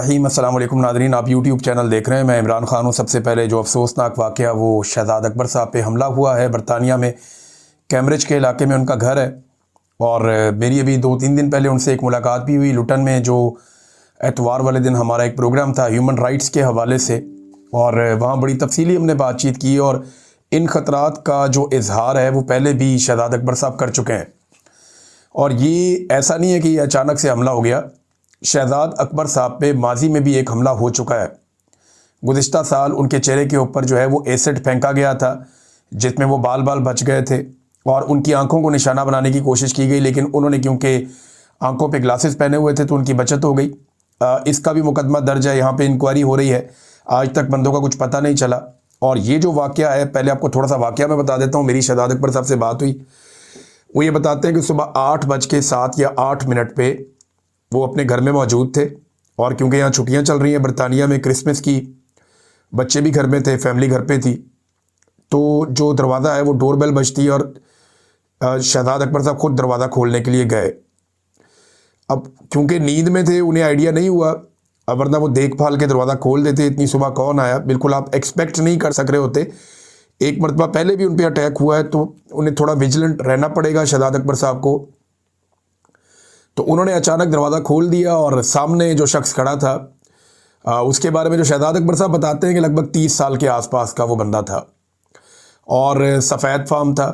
अस्सलाम वालेकुम नादरीन, आप यूट्यूब चैनल देख रहे हैं। मैं इमरान खान हूँ। सबसे पहले जो अफसोसनाक वाक़या वो शहजाद अकबर साहब पे हमला हुआ है बरतानिया में, कैम्ब्रिज के इलाके में उनका घर है। और मेरी अभी 2-3 दिन पहले उनसे एक मुलाकात भी हुई लुटन में, जो एतवार वाले दिन हमारा एक प्रोग्राम था ह्यूमन राइट्स के हवाले से, और वहाँ बड़ी तफसीली हमने बातचीत की। और इन ख़तरात का जो इजहार है वो पहले भी शहजाद अकबर साहब कर चुके हैं, और ये ऐसा नहीं है कि ये अचानक से हमला हो गया। शहजाद अकबर साहब पे माजी में भी एक हमला हो चुका है। गुज़िश्ता साल उनके चेहरे के ऊपर जो है वो एसिड फेंका गया था, जिसमें वो बाल बाल बच गए थे, और उनकी आंखों को निशाना बनाने की कोशिश की गई, लेकिन उन्होंने क्योंकि आंखों पे ग्लासेस पहने हुए थे तो उनकी बचत हो गई। इसका भी मुकदमा दर्ज है, यहाँ पे इंक्वायरी हो रही है। आज तक बंदों का कुछ पता नहीं चला। और ये जो वाक़या है, पहले आपको थोड़ा सा वाक़या मैं बता देता हूँ। मेरी शहजाद अकबर साहब से बात हुई, वो ये बताते हैं कि सुबह 8:07 या 8 मिनट पे वो अपने घर में मौजूद थे, और क्योंकि यहाँ छुट्टियाँ चल रही हैं बरतानिया में क्रिसमस की, बच्चे भी घर में थे, फैमिली घर पे थी, तो जो दरवाज़ा है वो डोरबेल बजती, और शहजाद अकबर साहब खुद दरवाज़ा खोलने के लिए गए। अब क्योंकि नींद में थे, उन्हें आइडिया नहीं हुआ, वरना वो देखभाल के दरवाज़ा खोल देते। इतनी सुबह कौन आया, बिल्कुल आप एक्सपेक्ट नहीं कर सक रहे होते। एक मरतबा पहले भी उन पर अटैक हुआ है, तो उन्हें थोड़ा विजिलेंट रहना पड़ेगा शहजाद अकबर साहब को। तो उन्होंने अचानक दरवाज़ा खोल दिया, और सामने जो शख्स खड़ा था, उसके बारे में जो शहजाद अकबर साहब बताते हैं कि लगभग 30 साल के आसपास का वो बंदा था, और सफ़ेद फाम था।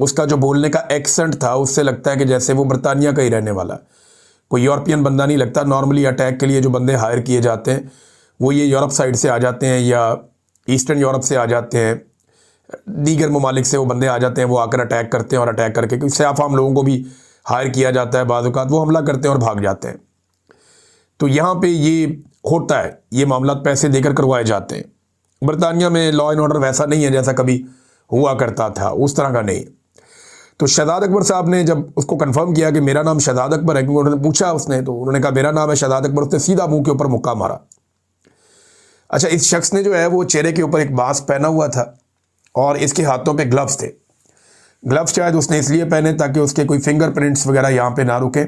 उसका जो बोलने का एक्सेंट था, उससे लगता है कि जैसे वो बरतानिया का ही रहने वाला, कोई यूरोपियन बंदा नहीं लगता। नॉर्मली अटैक के लिए जो बंदे हायर किए जाते हैं वो ये यूरोप साइड से आ जाते हैं, या ईस्टर्न यूरोप से आ जाते हैं, दीगर ममालिक से वो बंदे आ जाते हैं, वो आकर अटैक करते हैं। और अटैक करके क्योंकि सयाफाम लोगों को भी हायर किया जाता है, बाज़ औक़ात वो हमला करते हैं और भाग जाते हैं। तो यहाँ पे ये होता है, ये मामला पैसे देकर करवाए जाते हैं। बरतानिया में लॉ एंड ऑर्डर वैसा नहीं है जैसा कभी हुआ करता था, उस तरह का नहीं। तो शहजाद अकबर साहब ने जब उसको कंफर्म किया कि मेरा नाम शहजाद अकबर है, क्योंकि उन्होंने पूछा, तो उन्होंने कहा मेरा नाम है शहजाद अकबर, उसने सीधा मुंह के ऊपर मुक्का मारा। अच्छा, इस शख्स ने जो है वो चेहरे के ऊपर एक मास्क पहना हुआ था, और इसके हाथों पे ग्लव्स थे। ग्लव्स शायद उसने इसलिए पहने ताकि उसके कोई फिंगरप्रिंट्स वगैरह यहाँ पे ना रुके,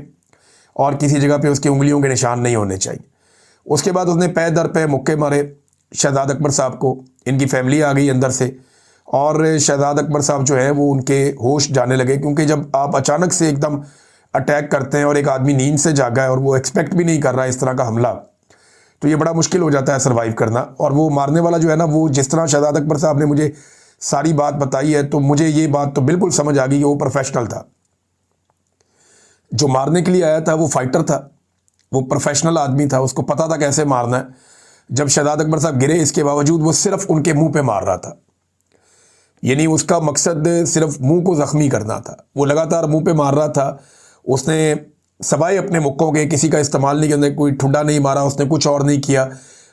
और किसी जगह पे उसकी उंगलियों के निशान नहीं होने चाहिए। उसके बाद उसने पै दर पे मुक्के मारे शहजाद अकबर साहब को। इनकी फैमिली आ गई अंदर से, और शहजाद अकबर साहब जो है वो उनके होश जाने लगे, क्योंकि जब आप अचानक से एकदम अटैक करते हैं और एक आदमी नींद से जागा है और वो एक्सपेक्ट भी नहीं कर रहा है इस तरह का हमला, तो ये बड़ा मुश्किल हो जाता है सर्वाइव करना। और वो मारने वाला जो है ना, वो जिस तरह शहजाद अकबर साहब ने मुझे सारी बात बताई है, तो मुझे ये बात तो बिल्कुल समझ आ गई कि वो प्रोफेशनल था। जो मारने के लिए आया था वो फाइटर था, वो प्रोफेशनल आदमी था, उसको पता था कैसे मारना है। जब शहजाद अकबर साहब गिरे, इसके बावजूद वो सिर्फ उनके मुंह पे मार रहा था, यानी उसका मकसद सिर्फ मुंह को ज़ख्मी करना था। वो लगातार मुंह पे मार रहा था। उसने सवाए अपने मुक्कों के किसी का इस्तेमाल नहीं किया, कोई ठुड्डा नहीं मारा, उसने कुछ और नहीं किया।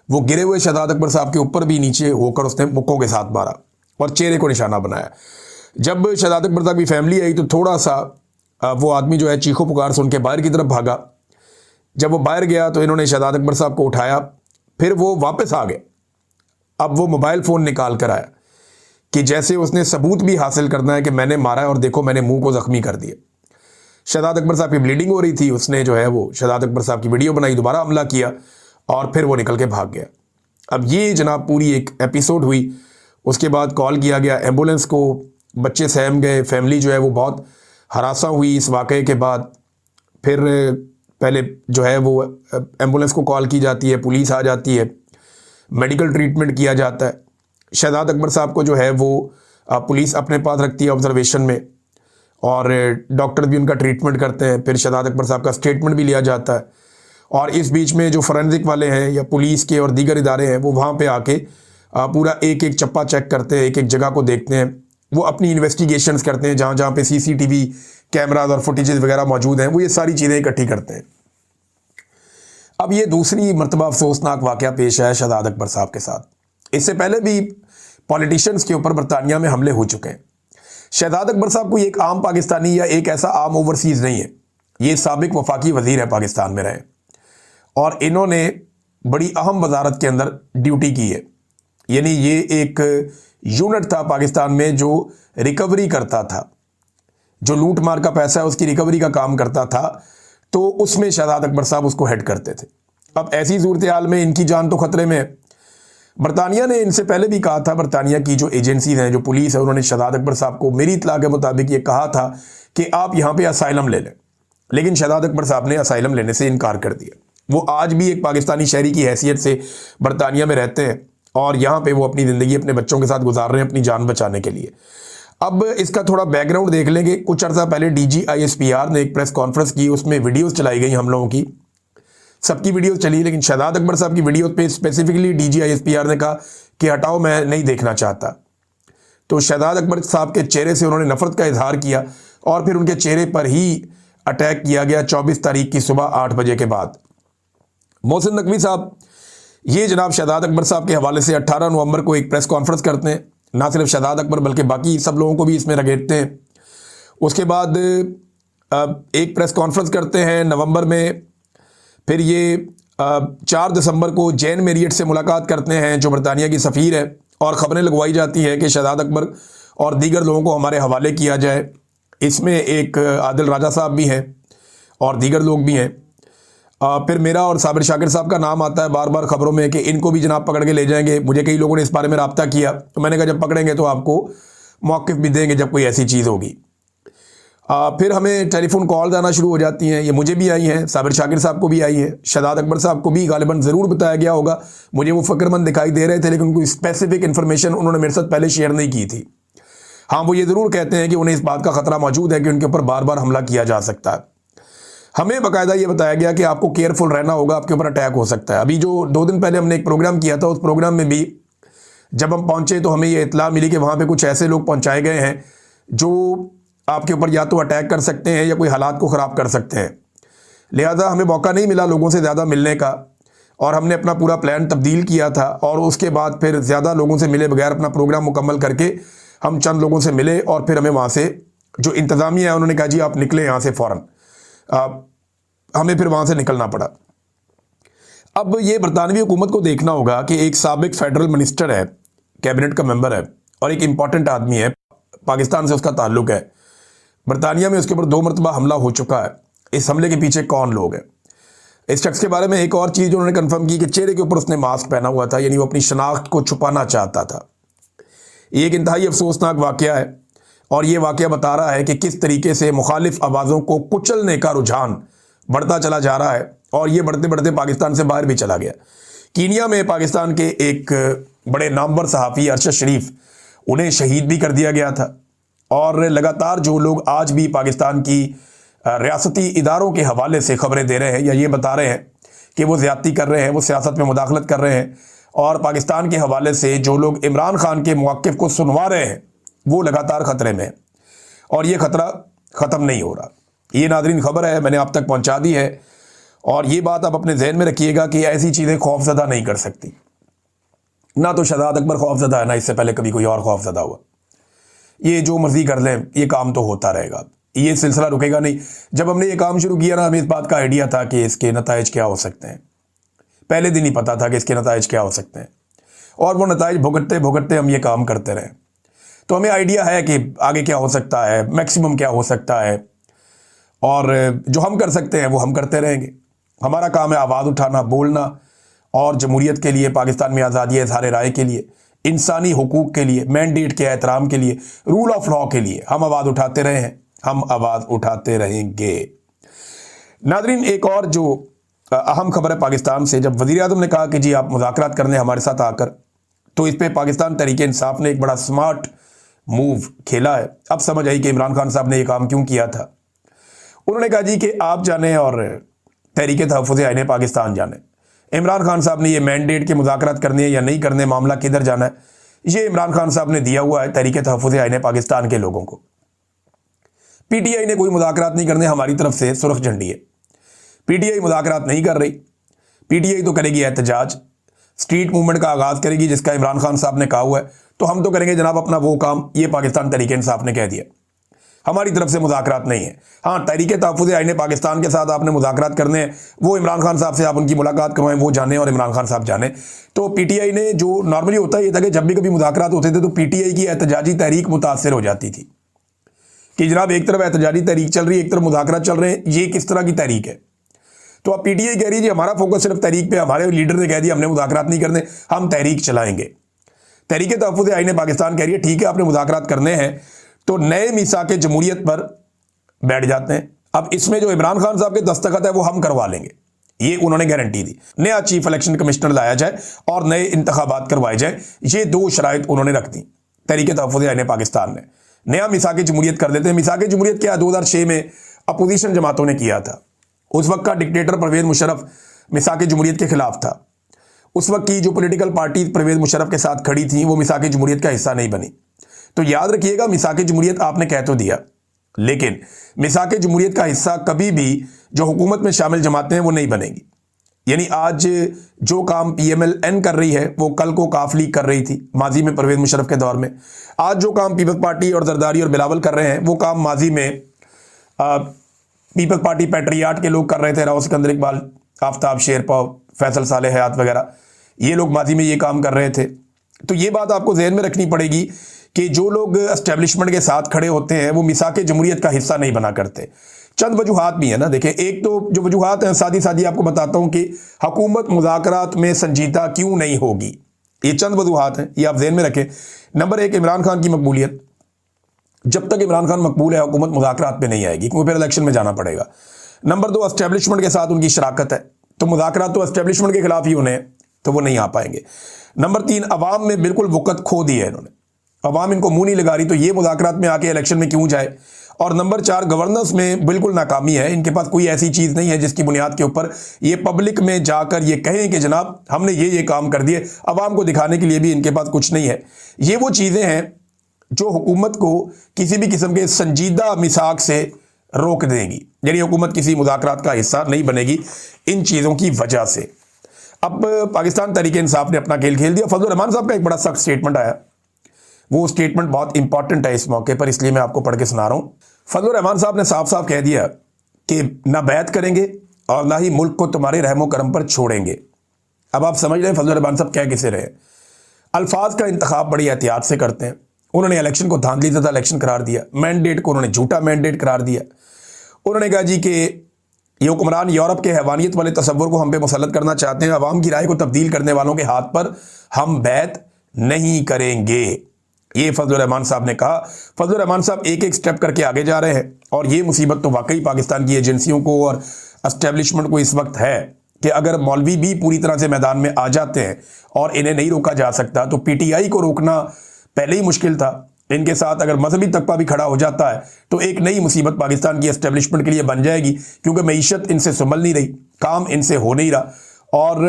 वो गिरे हुए शहजाद अकबर साहब के ऊपर भी नीचे होकर उसने मुक्कों के साथ मारा और चेहरे को निशाना बनाया। जब शहजाद अकबर साहब की फैमिली आई, तो थोड़ा सा वो आदमी जो है चीखों पुकार से उनके बाहर की तरफ भागा। जब वो बाहर गया तो इन्होंने शहजाद अकबर साहब को उठाया, फिर वो वापस आ गए। अब वो मोबाइल फ़ोन निकाल कर आया कि जैसे उसने सबूत भी हासिल करना है कि मैंने मारा है, और देखो मैंने मुंह को ज़ख्मी कर दिया। शहजाद अकबर साहब की ब्लीडिंग हो रही थी, उसने जो है वो शहजाद अकबर साहब की वीडियो बनाई, दोबारा हमला किया, और फिर वो निकल के भाग गया। अब ये जनाब पूरी एक एपिसोड हुई। उसके बाद कॉल किया गया एम्बुलेंस को, बच्चे सहम गए, फैमिली जो है वो बहुत हरासा हुई इस वाक़े के बाद। फिर पहले जो है वो एम्बुलेंस को कॉल की जाती है, पुलिस आ जाती है, मेडिकल ट्रीटमेंट किया जाता है। शहजाद अकबर साहब को जो है वो पुलिस अपने पास रखती है ऑब्जर्वेशन में, और डॉक्टर भी उनका ट्रीटमेंट करते हैं। फिर शहजाद अकबर साहब का स्टेटमेंट भी लिया जाता है, और इस बीच में जो फोरेंसिक वाले हैं या पुलिस के और दीगर इदारे हैं, वो वहाँ पे आके पूरा एक एक चप्पा चेक करते हैं, एक एक जगह को देखते हैं। वो अपनी इन्वेस्टिगेशंस करते हैं, जहाँ जहाँ पे CCTV कैमराज और फुटेजेस वगैरह मौजूद हैं, वो ये सारी चीज़ें इकट्ठी करते हैं। अब ये दूसरी मरतबा अफसोसनाक वाक़या पेश आया शहजाद अकबर साहब के साथ। इससे पहले भी पॉलिटिशियंस के ऊपर बरतानिया में हमले हो चुके हैं। शहजाद अकबर साहब कोई एक आम पाकिस्तानी या एक ऐसा आम ओवरसीज़ नहीं है, ये साबिक वफाकी वज़ीर है पाकिस्तान में रहे, और इन्होंने बड़ी अहम वजारत के अंदर ड्यूटी की है। यानी ये एक यूनिट था पाकिस्तान में जो रिकवरी करता था, जो लूट मार का पैसा है उसकी रिकवरी का काम करता था। तो उसमें शहजाद अकबर साहब उसको हेड करते थे। अब ऐसी सूरत हाल में इनकी जान तो खतरे में है। बरतानिया ने इनसे पहले भी कहा था, बरतानिया की जो एजेंसीज हैं, जो पुलिस है, उन्होंने शहजाद अकबर साहब को मेरी इत्तला के मुताबिक ये कहा था कि आप यहाँ पे असाइलम ले लें, लेकिन शहजाद अकबर साहब ने असाइलम लेने से इनकार कर दिया। वो आज भी एक पाकिस्तानी शहरी की हैसियत से बरतानिया में रहते हैं और यहाँ पे वो अपनी ज़िंदगी अपने बच्चों के साथ गुजार रहे हैं अपनी जान बचाने के लिए। अब इसका थोड़ा बैकग्राउंड देख लेंगे। कुछ अर्सा पहले DGISPR ने एक प्रेस कॉन्फ्रेंस की, उसमें वीडियोज़ चलाई गई हम लोगों की, सबकी वीडियो चली, लेकिन शहजाद अकबर साहब की वीडियो पे स्पेसिफिकली DGISPR ने कहा कि हटाओ, मैं नहीं देखना चाहता। तो शहजाद अकबर साहब के चेहरे से उन्होंने नफरत का इजहार किया और फिर उनके चेहरे पर ही अटैक किया गया 24 तारीख की सुबह 8 बजे के बाद। मोहसिन नकवी साहब ये जनाब शहजाद अकबर साहब के हवाले से 18 नवंबर को एक प्रेस कॉन्फ्रेंस करते हैं, ना सिर्फ शहजाद अकबर बल्कि बाकी सब लोगों को भी इसमें रगेटते हैं। उसके बाद एक प्रेस कॉन्फ्रेंस करते हैं नवंबर में, फिर ये 4 दिसंबर को जैन मेरियट से मुलाकात करते हैं जो बरतानिया की सफ़ीर है, और ख़बरें लगवाई जाती हैं कि शहजाद अकबर और दीगर लोगों को हमारे हवाले किया जाए। इसमें एक आदिल राजा साहब भी हैं और दीगर लोग भी हैं। फिर मेरा और साबिर शाकिर साहब का नाम आता है बार बार ख़बरों में कि इनको भी जनाब पकड़ के ले जाएंगे। मुझे कई लोगों ने इस बारे में रब्ता किया, तो मैंने कहा जब पकड़ेंगे तो आपको मौक़िफ़ भी देंगे जब कोई ऐसी चीज़ होगी। फिर हमें टेलीफोन कॉल आना शुरू हो जाती हैं, ये मुझे भी आई हैं, साबिर शाकिर साहब को भी आई है, शहजाद अकबर साहब को भी गालिबन ज़रूर बताया गया होगा। मुझे वो फ़िक्रमंद दिखाई दे रहे थे, लेकिन कोई स्पेसिफिक इन्फॉर्मेशन उन्होंने मेरे साथ पहले शेयर नहीं की थी। हाँ, वो ये ज़रूर कहते हैं कि उन्हें इस बात का ख़तरा मौजूद है कि उनके ऊपर बार बार हमला किया जा सकता है। हमें बाकायदा ये बताया गया कि आपको केयरफुल रहना होगा, आपके ऊपर अटैक हो सकता है। अभी जो 2 दिन पहले हमने एक प्रोग्राम किया था, उस प्रोग्राम में भी जब हम पहुँचे तो हमें ये इत्तला मिली कि वहाँ पर कुछ ऐसे लोग पहुँचाए गए हैं जो आपके ऊपर या तो अटैक कर सकते हैं या कोई हालात को ख़राब कर सकते हैं। लिहाजा हमें मौका नहीं मिला लोगों से ज़्यादा मिलने का, और हमने अपना पूरा प्लान तब्दील किया था, और उसके बाद फिर ज़्यादा लोगों से मिले बगैर अपना प्रोग्राम मुकम्मल करके हम चंद लोगों से मिले, और फिर हमें वहाँ से जो इंतज़ामिया है उन्होंने कहा जी आप निकले यहाँ से फ़ौरन। हमें फिर वहाँ से निकलना पड़ा। अब ये बरतानवी हुकूमत को देखना होगा कि एक साबिक फेडरल मिनिस्टर है, कैबिनेट का मेंबर है, और एक इम्पॉर्टेंट आदमी है, पाकिस्तान से उसका ताल्लुक़ है। बरतानिया में उसके ऊपर 2 मरतबा हमला हो चुका है। इस हमले के पीछे कौन लोग हैं? इस शख्स के बारे में एक और चीज़ उन्होंने कंफर्म की कि चेहरे के ऊपर उसने मास्क पहना हुआ था, यानी वो अपनी शनाख्त को छुपाना चाहता था। ये एक इंतहाई अफसोसनाक वाक़या है, और ये वाक़या बता रहा है कि किस तरीके से मुखालिफ आवाज़ों को कुचलने का रुझान बढ़ता चला जा रहा है, और ये बढ़ते बढ़ते पाकिस्तान से बाहर भी चला गया। कीनिया में पाकिस्तान के एक बड़े नामवर सहाफ़ी अरशद शरीफ, उन्हें शहीद भी कर दिया गया था। और लगातार जो लोग आज भी पाकिस्तान की रियासती इदारों के हवाले से ख़बरें दे रहे हैं या ये बता रहे हैं कि वो ज़्यादती कर रहे हैं, वो सियासत में मुदाखलत कर रहे हैं, और पाकिस्तान के हवाले से जो लोग इमरान खान के मौक़िफ़ को सुनवा रहे हैं, वो लगातार ख़तरे में है, और ये ख़तरा ख़त्म नहीं हो रहा। ये नाज़रीन ख़बर है, मैंने आप तक पहुँचा दी है, और ये बात आप अपने जहन में रखिएगा कि ऐसी चीज़ें खौफज़दा नहीं कर सकती। ना तो शहजाद अकबर खौफज़दा है, ना इससे पहले कभी कोई और खौफज़दा हुआ। ये जो मर्ज़ी कर लें, ये काम तो होता रहेगा, ये सिलसिला रुकेगा नहीं। जब हमने ये काम शुरू किया ना, हमें इस बात का आइडिया था कि इसके नताइज क्या हो सकते हैं। पहले दिन ही पता था कि इसके नताइज क्या हो सकते हैं, और वो नताइज भुगतते भुगतते हम ये काम करते रहे। तो हमें आइडिया है कि आगे क्या हो सकता है, मैक्सिमम क्या हो सकता है, और जो हम कर सकते हैं वो हम करते रहेंगे। हमारा काम है आवाज़ उठाना, बोलना, और जमहूरियत के लिए, पाकिस्तान में आज़ादी इज़हार राय के लिए, इंसानी हुकूक के लिए, मैंडेट के एहतराम के लिए, रूल ऑफ लॉ के लिए हम आवाज़ उठाते रहे हैं, हम आवाज़ उठाते रहेंगे। नाज़रीन, एक और जो अहम खबर है पाकिस्तान से, जब वज़ीर आज़म ने कहा कि जी आप मुज़ाकरात करने हमारे साथ आकर, तो इस पर पाकिस्तान तहरीक इंसाफ ने एक बड़ा स्मार्ट मूव खेला है। अब समझ आई कि इमरान खान साहब ने यह काम क्यों किया था। उन्होंने कहा जी कि आप जाने और तहरीक तहफ़्फ़ुज़ आईन पाकिस्तान जाने, इमरान खान साहब ने ये मैंडेट के मुज़ाकरात करने या नहीं करने, मामला किधर जाना है, ये इमरान खान साहब ने दिया हुआ है तहरीक तहफ़्फ़ुज़ आईन पाकिस्तान के लोगों को। PTI ने कोई मुज़ाकरात नहीं करने, हमारी तरफ से सुर्ख झंडी है। PTI मुज़ाकरात नहीं कर रही, PTI तो करेगी एहतजाज, स्ट्रीट मूवमेंट का आगाज़ करेगी जिसका इमरान खान साहब ने कहा हुआ है। तो हम तो करेंगे जनाब अपना वो काम, ये पाकिस्तान तहरीक इंसाफ ने कह दिया, हमारी तरफ से मुज़ाकरात नहीं है। हाँ, तहरीक तहफ़्फ़ुज़ आईन पाकिस्तान के साथ आपने मुज़ाकरात करने हैं, वो इमरान खान साहब से आप उनकी मुलाकात करवाएं, वो जाने और इमरान खान साहब जाने। तो PTI ने, जो नॉर्मली होता ये था कि जब भी कभी मुज़ाकरात होते थे तो PTI की एहतजाजी तहरीक मुतासर हो जाती थी कि जनाब एक तरफ एहतजाजी तहरीक चल रही है, एक तरफ मुज़ाकरात चल रहे हैं, ये किस तरह की तहरीक है। तो अब पीटीआई कह रही है जी हमारा फोकस सिर्फ तहरीक पे, हमारे लीडर ने कह दिया हमने मुज़ाकरात नहीं करने, हम तहरीक चलाएंगे। तहरीक तहफ़्फ़ुज़ आईन पाकिस्तान कह रही है ठीक है आपने मुज़ाकरात करने हैं तो नए मीसाक जमहूरियत पर बैठ जाते हैं। अब इसमें जो इमरान खान साहब के दस्तखत है वो हम करवा लेंगे, ये उन्होंने गारंटी दी। नया चीफ इलेक्शन कमिश्नर लाया जाए और नए इंतखाबात करवाए जाए, ये दो शराइत उन्होंने रख दी तहरीक तहफ़्फ़ुज़ आईन पाकिस्तान ने। नया मिसाक जमहूरियत कर देते हैं। मिसाक जमहूरियत क्या 2006 में अपोजिशन जमातों ने किया था। उस वक्त का डिक्टेटर परवेज़ मुशर्रफ मिसाक जमहूरियत के खिलाफ था। उस वक्त की जो पॉलिटिकल पार्टी परवेज़ मुशर्रफ के साथ खड़ी थी वो मिसाक जमहूरियत का हिस्सा नहीं बनी। तो याद रखिएगा मिसाक जमहूरियत आपने कह तो दिया, लेकिन मिसाक जमहूरियत का हिस्सा कभी भी जो हुकूमत में शामिल जमातें हैं वो नहीं बनेगी। यानी आज जो काम PMLN कर रही है वो कल को काफ लीग कर रही थी माजी में परवेज़ मुशर्रफ के दौर में। आज जो काम पीपल्स पार्टी और जरदारी और बिलावल कर रहे हैं वो काम माजी में पीपल्स पार्टी पैट्रियाट के लोग कर रहे थे। राव सिकंदर इकबाल, आफ्ताब शेरपा, फैसल साले हयात वगैरह, ये लोग माजी में ये काम कर रहे थे। तो ये बात आपको जहन में रखनी पड़ेगी कि जो लोग एस्टेब्लिशमेंट के साथ खड़े होते हैं वो मिसाक जमहूरियत का हिस्सा नहीं बना करते। चंद वजूहात भी है ना, देखें एक तो जो वजूहात हैं सादी सादी आपको बताता हूं कि हुकूमत मुज़ाकरात में संजीदा क्यों नहीं होगी। ये चंद वजूहात हैं, ये आप जहन में रखें। नंबर 1 इमरान खान की मकबूलियत, जब तक इमरान खान मकबूल है हुकूमत मुज़ाकरात पे नहीं आएगी क्योंकि फिर इलेक्शन में जाना पड़ेगा। नंबर 2 एस्टेब्लिशमेंट के साथ उनकी शराकत है, तो मुज़ाकरात तो एस्टेब्लिशमेंट के खिलाफ ही होने हैं तो वो नहीं आ पाएंगे। नंबर 3 अवाम में बिल्कुल वक़्त खो दी है इन्होंने, अवाम इनको मुंह नहीं लगा रही तो ये मुज़ाकरात में आके इलेक्शन में क्यों जाए। और नंबर 4 गवर्नेंस में बिल्कुल नाकामी है, इनके पास कोई ऐसी चीज़ नहीं है जिसकी बुनियाद के ऊपर ये पब्लिक में जाकर ये कहें कि जनाब हमने ये काम कर दिए। अवाम को दिखाने के लिए भी इनके पास कुछ नहीं है। ये वो चीज़ें हैं जो हुकूमत को किसी भी किस्म के संजीदा मिसाक से रोक देंगी, यानी हुकूमत किसी मुज़ाकरात का हिस्सा नहीं बनेगी इन चीज़ों की वजह से। अब पाकिस्तान तहरीक इंसाफ ने अपना खेल खेल दिया। फजलुर रहमान साहब का एक बड़ा सख्त स्टेटमेंट आया, वो स्टेटमेंट बहुत इंपॉर्टेंट है इस मौके पर, इसलिए मैं आपको पढ़ के सुना रहा हूँ। फजलुर रहमान साहब ने साफ साफ कह दिया कि ना बैत करेंगे और ना ही मुल्क को तुम्हारे रहमो करम पर छोड़ेंगे। अब आप समझ रहे हैं फजलुर रहमान साहब क्या किसे रहे। अल्फाज का इंतखाब बड़ी एहतियात से करते हैं। उन्होंने इलेक्शन को धांधली ज़दा इलेक्शन करार दिया, मैंडेट को उन्होंने झूठा मैंडेट करार दिया। उन्होंने कहा जी कि ये हुक्मरान यूरोप के हैवानियत वाले तस्वुर को हम पे मुसल्लत करना चाहते हैं, अवाम की राय को तब्दील करने वालों के हाथ पर हम बैत नहीं करेंगे, ये फजलुर रहमान साहब ने कहा। फजलुर रहमान साहब एक एक स्टेप करके आगे जा रहे हैं और ये मुसीबत तो वाकई पाकिस्तान की एजेंसियों को और एस्टेब्लिशमेंट को इस वक्त है कि अगर मौलवी भी पूरी तरह से मैदान में आ जाते हैं और इन्हें नहीं रोका जा सकता तो PTI को रोकना पहले ही मुश्किल था। इनके साथ अगर मजहबी तबका भी खड़ा हो जाता है तो एक नई मुसीबत पाकिस्तान की एस्टेब्लिशमेंट के लिए बन जाएगी, क्योंकि मईशत इनसे संभल नहीं रही, काम इनसे हो नहीं रहा और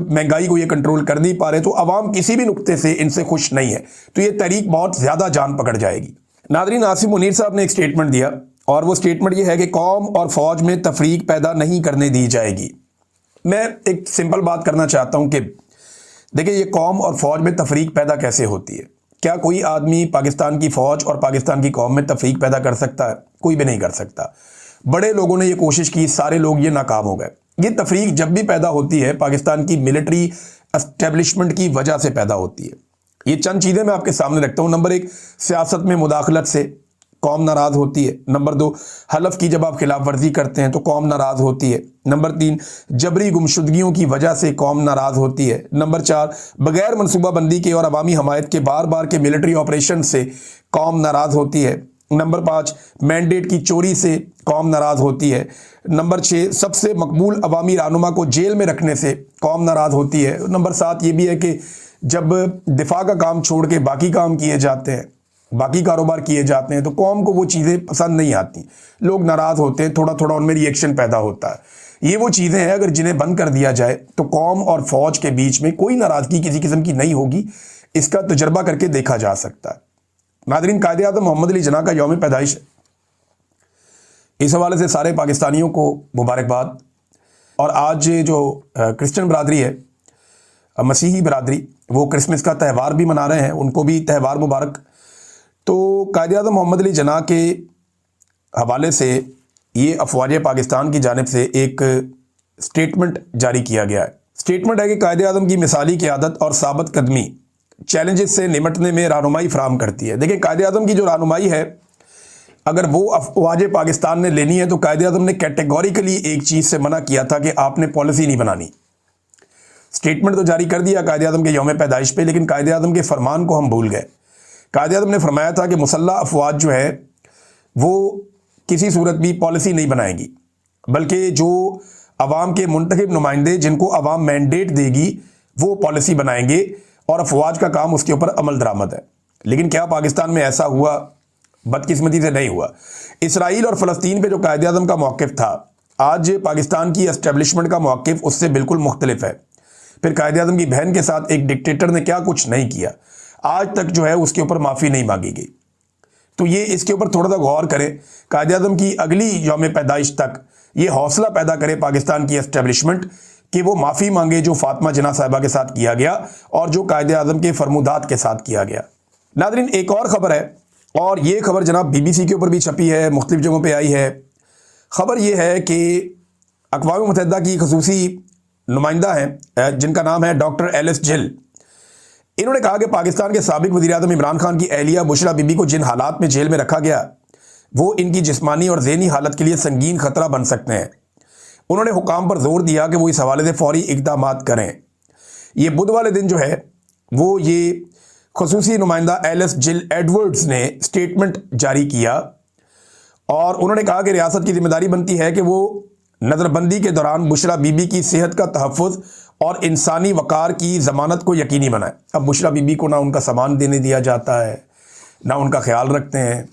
महंगाई को ये कंट्रोल कर नहीं पा रहे, तो अवाम किसी भी नुक्ते से इनसे खुश नहीं है, तो ये तहरीक बहुत ज़्यादा जान पकड़ जाएगी। नादरीन, आसिफ मुनीर साहब ने एक स्टेटमेंट दिया और वो स्टेटमेंट ये है कि कौम और फौज में तफरीक पैदा नहीं करने दी जाएगी। मैं एक सिंपल बात करना चाहता हूँ कि देखिए ये कौम और फौज में तफरीक पैदा कैसे होती है। क्या कोई आदमी पाकिस्तान की फ़ौज और पाकिस्तान की कौम में तफरीक पैदा कर सकता है? कोई भी नहीं कर सकता। बड़े लोगों ने ये कोशिश की, सारे लोग ये नाकाम हो गए। ये तफरीक जब भी पैदा होती है पाकिस्तान की मिलिट्री एस्टेब्लिशमेंट की वजह से पैदा होती है। ये चंद चीज़ें मैं आपके सामने रखता हूँ। नंबर 1 सियासत में मुदाखलत से कौम नाराज़ होती है। नंबर 2 हलफ की जब आप खिलाफ वर्जी करते हैं तो कौम नाराज़ होती है। नंबर 3 जबरी गुमशुदगियों की वजह से कौम नाराज़ होती है। नंबर 4 बगैर मनसूबाबंदी के और अवामी हमायत के बार बार के मिलिट्री ऑपरेशन से कौम नाराज़ होती है। नंबर 5 मैंडेट की चोरी से कौम नाराज़ होती है। नंबर 6 सबसे मकबूल अवामी रहनुमा को जेल में रखने से कौम नाराज़ होती है। नंबर 7 ये भी है कि जब दिफा का काम छोड़ के बाकी काम किए जाते हैं, बाकी कारोबार किए जाते हैं तो कौम को वो चीज़ें पसंद नहीं आती, लोग नाराज़ होते हैं, थोड़ा थोड़ा उनमें रिएक्शन पैदा होता है। ये वो चीज़ें हैं अगर जिन्हें बंद कर दिया जाए तो कौम और फौज के बीच में कोई नाराज़गी किसी किस्म की नहीं होगी। इसका तजर्बा करके देखा जा सकता है। नाज़रीन, कायदे आज़म मोहम्मद अली जिन्ना का यौम पैदाइश है, इस हवाले से सारे पाकिस्तानियों को मुबारकबाद। और आज जो क्रिश्चियन बरादरी है, मसीही बरादरी, वो क्रिसमस का त्यौहार भी मना रहे हैं, उनको भी त्यौहार मुबारक। तो कायदे आज़म मोहम्मद अली जिन्ना के हवाले से ये अफवाज पाकिस्तान की जानिब से एक स्टेटमेंट जारी किया गया है। स्टेटमेंट है कि कायदे आज़म की मिसाली क़यादत और साबित कदमी चैलेंजेस से निमटने में रहनुमाई फराहम करती है। देखिए कायदे आज़म की जो रहनुमाई है अगर वो अफवाजें पाकिस्तान ने लेनी है तो कायदे आज़म ने कैटेगोरिकली एक चीज़ से मना किया था कि आपने पॉलिसी नहीं बनानी। स्टेटमेंट तो जारी कर दिया कायदे आज़म के यौम पैदाइश पे, लेकिन कायदे आज़म के फरमान को हम भूल गए। कायदे आज़म ने फरमाया था कि मुसल्लह अफवाज जो है वो किसी सूरत भी पॉलिसी नहीं बनाएगी, बल्कि जो अवाम के मुंतखब नुमाइंदे जिनको अवाम मैंडेट देगी वो पॉलिसी बनाएंगे और अफवाज का काम उसके ऊपर अमल दरामद है। लेकिन क्या पाकिस्तान में ऐसा हुआ? बदकिस्मती से नहीं हुआ। इसराइल और फ़लस्तीन पे जो कायदे आज़म का मौक़िफ़ था, आज पाकिस्तान की एस्टेब्लिशमेंट का मौक़िफ़ उससे बिल्कुल मुख्तलिफ है। फिर कायदे आज़म की बहन के साथ एक डिक्टेटर ने क्या कुछ नहीं किया, आज तक जो है उसके ऊपर माफ़ी नहीं मांगी गई। तो ये इसके ऊपर थोड़ा सा गौर करें। कायदे आज़म की अगली यौम पैदाइश तक ये हौसला पैदा करे पाकिस्तान की एस्टेब्लिशमेंट कि वो माफ़ी मांगे जो फातिमा जिन्ना साहिबा के साथ किया गया और जो कायदे आज़म के फरमुदात के साथ किया गया। नाज़रीन, एक और ख़बर है, और ये खबर जनाब BBC के ऊपर भी छपी है, मुख्तलिफ जगहों पे आई है। ख़बर ये है कि अक़वाम मुत्तहिदा की खसूसी नुमाइंदा हैं जिनका नाम है डॉक्टर एलिस जिल। इन्होंने कहा कि पाकिस्तान के साबिक़ वज़ीर-ए-आज़म इमरान खान की अहलिया बुशरा बीबी को जिन हालात में जेल में रखा गया वो इनकी जिस्मानी और ज़हनी हालत के लिए संगीन ख़तरा बन सकते हैं। उन्होंने हुकाम पर जोर दिया कि वो इस हवाले से फ़ौरी इक़दामात करें। ये बुध वाले दिन जो है वो ये खसूसी नुमाइंदा एलिस जिल एडवर्ड्स ने स्टेटमेंट जारी किया और उन्होंने कहा कि रियासत की जिम्मेदारी बनती है कि वो नज़रबंदी के दौरान बुशरा बीबी की सेहत का तहफ़्फ़ुज़ और इंसानी वक़ार की ज़मानत को यकीनी बनाए। अब बुशरा बीबी को ना उनका सामान देने दिया जाता है, ना उनका ख्याल रखते हैं,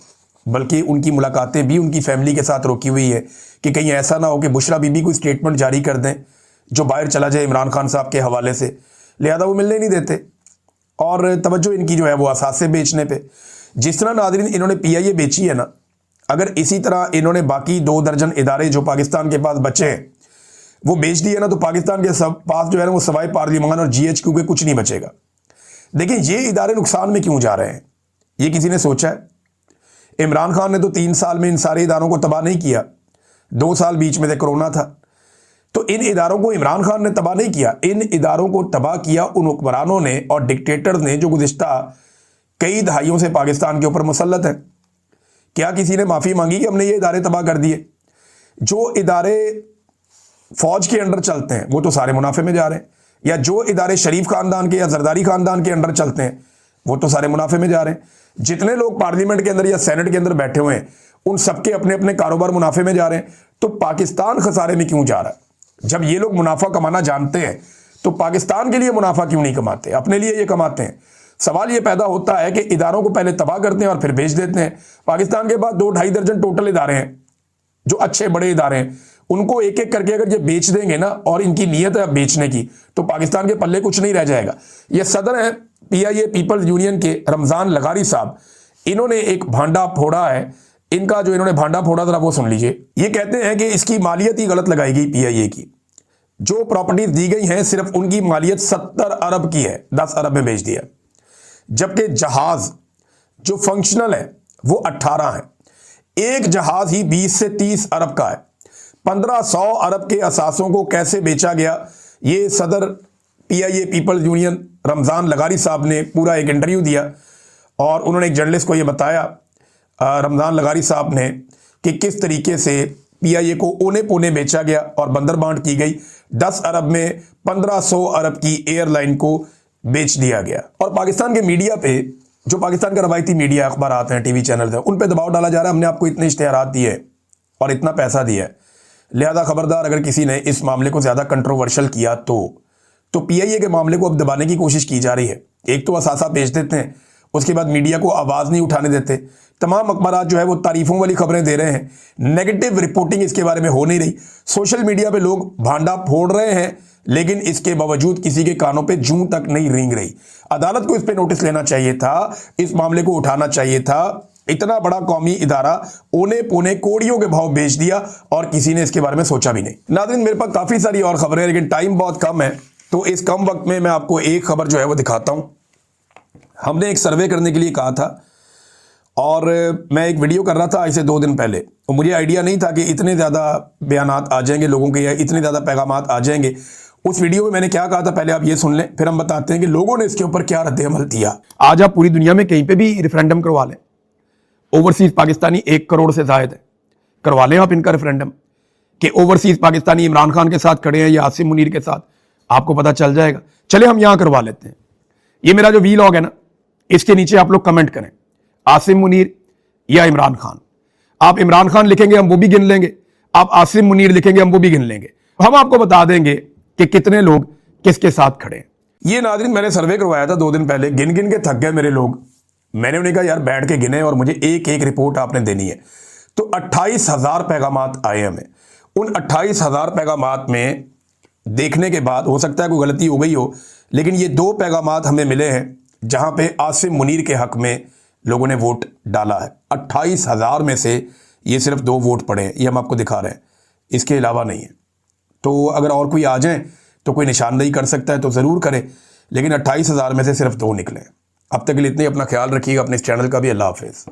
बल्कि उनकी मुलाकातें भी उनकी फ़ैमिली के साथ रोकी हुई है कि कहीं ऐसा ना हो कि बुशरा बीबी को स्टेटमेंट जारी कर दें जो बाहर चला जाए इमरान खान साहब के हवाले से, लिहाजा वो मिलने नहीं देते और तवज्जो इनकी जो है वो असासे बेचने पे। जिस तरह नाज़रीन इन्होंने PIA बेची है ना, अगर इसी तरह इन्होंने बाकी 2 दर्जन इदारे जो पाकिस्तान के पास बचे हैं वो बेच दिए ना, तो पाकिस्तान के सब पास जो है ना वो सवाए पार्लिमान और GHQ के कुछ नहीं बचेगा। देखिए, ये इदारे नुकसान में क्यों जा रहे हैं, ये किसी ने सोचा है? इमरान खान ने तो 3 साल में इन सारे इदारों को तबाह नहीं किया, 2 साल बीच में से कोरोना था। तो इन इदारों को इमरान खान ने तबाह नहीं किया, इन इदारों को तबाह किया उन हुक्मरानों ने और डिक्टेटर्स ने जो गुज़िश्ता कई दहाइयों से पाकिस्तान के ऊपर मुसल्लत हैं। क्या किसी ने माफ़ी मांगी कि हमने ये इदारे तबाह कर दिए? जो इदारे फ़ौज के अंडर चलते हैं वो तो सारे मुनाफे में जा रहे हैं, या जो इदारे शरीफ ख़ानदान के या जरदारी ख़ानदान के अंडर चलते हैं वो तो सारे मुनाफे में जा रहे हैं। जितने लोग पार्लियामेंट के अंदर या सेनेट के अंदर बैठे हुए हैं उन सबके अपने अपने कारोबार मुनाफे में जा रहे हैं। तो पाकिस्तान खसारे में क्यों जा रहा है? जब ये लोग मुनाफा कमाना जानते हैं तो पाकिस्तान के लिए मुनाफा क्यों नहीं कमाते, अपने लिए ये कमाते हैं। सवाल ये पैदा होता है कि इदारों को पहले तबाह करते हैं और फिर बेच देते हैं। पाकिस्तान के पास 2-2.5 दर्जन टोटल इदारे हैं जो अच्छे बड़े इदारे हैं, उनको एक एक करके अगर ये बेच देंगे ना, और इनकी नीयत है बेचने की, तो पाकिस्तान के पल्ले कुछ नहीं रह जाएगा। ये सदर हैं PIA पीपल्स यूनियन के रमज़ान लगारी साहब, इन्होंने एक भांडा फोड़ा है। इनका जो इन्होंने भांडा फोड़ा जरा वो सुन लीजिए। ये कहते हैं कि इसकी मालियत ही गलत लगाई गई PIA की। जो प्रॉपर्टीज दी गई हैं सिर्फ उनकी मालियत 70 अरब की है, 10 अरब में बेच दिया, जबकि जहाज जो फंक्शनल है वो 18 है। एक जहाज ही 20 से 30 अरब का है। 1500 अरब के असासों को कैसे बेचा गया, ये सदर PIA पीपल्स यूनियन रमज़ान लगारी साहब ने पूरा एक इंटरव्यू दिया और उन्होंने एक जर्नलिस्ट को ये बताया, रमज़ान लगारी साहब ने, कि किस तरीके से PIA को ओने पोने बेचा गया और बंदर बांट की गई। 10 अरब में 1500 अरब की एयरलाइन को बेच दिया गया। और पाकिस्तान के मीडिया पे, जो पाकिस्तान का रवायती मीडिया, अखबार आते हैं, TV चैनल हैं, उन पे दबाव डाला जा रहा है, हमने आपको इतने इश्तेहारात दिए और इतना पैसा दिया है, लिहाजा खबरदार अगर किसी ने इस मामले को ज़्यादा कंट्रोवर्शियल किया तो PIA के मामले को अब दबाने की कोशिश की जा रही है। एक तो असासा बेच देते हैं, उसके बाद मीडिया को आवाज़ नहीं उठाने देते, तमाम अखबारात जो है वो तारीफ़ों वाली खबरें दे रहे हैं, नेगेटिव रिपोर्टिंग इसके बारे में हो नहीं रही। सोशल मीडिया पे लोग भांडा फोड़ रहे हैं, लेकिन इसके बावजूद किसी के कानों पे जूं तक नहीं रेंग रही। अदालत को इस पे नोटिस लेना चाहिए था, इस मामले को उठाना चाहिए था। इतना बड़ा कौमी इदारा ओने पोने कोड़ियों के भाव बेच दिया और किसी ने इसके बारे में सोचा भी नहीं। नाज़रीन, मेरे पास काफ़ी सारी और खबरें हैं, लेकिन टाइम बहुत कम है, तो इस कम वक्त में मैं आपको एक खबर जो है वो दिखाता हूँ। हमने एक सर्वे करने के लिए कहा था और मैं एक वीडियो कर रहा था आज से 2 दिन पहले, और मुझे आइडिया नहीं था कि इतने ज़्यादा बयानात आ जाएंगे लोगों के, या इतने ज़्यादा पैगामात आ जाएंगे। उस वीडियो में मैंने क्या कहा था पहले आप ये सुन लें, फिर हम बताते हैं कि लोगों ने इसके ऊपर क्या रद्द अमल दिया। आज आप पूरी दुनिया में कहीं पे भी रेफरेंडम करवा लें, ओवरसीज पाकिस्तानी 1 करोड़ से जायद है। करवा लें आप इनका रेफरेंडम कि ओवरसीज पाकिस्तानी इमरान खान के साथ खड़े हैं या आसिम मुनीर के साथ, आपको पता चल जाएगा। चले हम यहां करवा लेते हैं। ये मेरा जो वीलॉग है ना, इसके नीचे आप लोग कमेंट करें आसिम मुनीर या इमरान खान। आप इमरान खान लिखेंगे हम वो भी गिन लेंगे, आप आसिम मुनीर लिखेंगे हम वो भी गिन लेंगे। हम आपको बता देंगे कि कितने लोग किसके साथ खड़े हैं। ये नाज़रीन मैंने सर्वे करवाया था 2 दिन पहले, गिन गिन के थक गए मेरे लोग। मैंने उन्हें कहा यार बैठ के गिने और मुझे एक एक रिपोर्ट आपने देनी है। तो 28,000 पैगामात आए हमें। उन 28,000 पैगामात में देखने के बाद हो सकता है कोई गलती हो गई हो, लेकिन ये 2 पैगामात हमें मिले हैं जहां पे आसिम मुनीर के हक में लोगों ने वोट डाला है। 28,000 में से ये सिर्फ 2 वोट पड़े हैं, ये हम आपको दिखा रहे हैं, इसके अलावा नहीं है। तो अगर और कोई आ जाए तो कोई निशानदेही कर सकता है तो ज़रूर करें, लेकिन 28,000 में से सिर्फ 2 निकले। अब तक के लिए इतने, अपना ख्याल रखिएगा, अपने इस चैनल का भी। अल्लाह हाफिज़।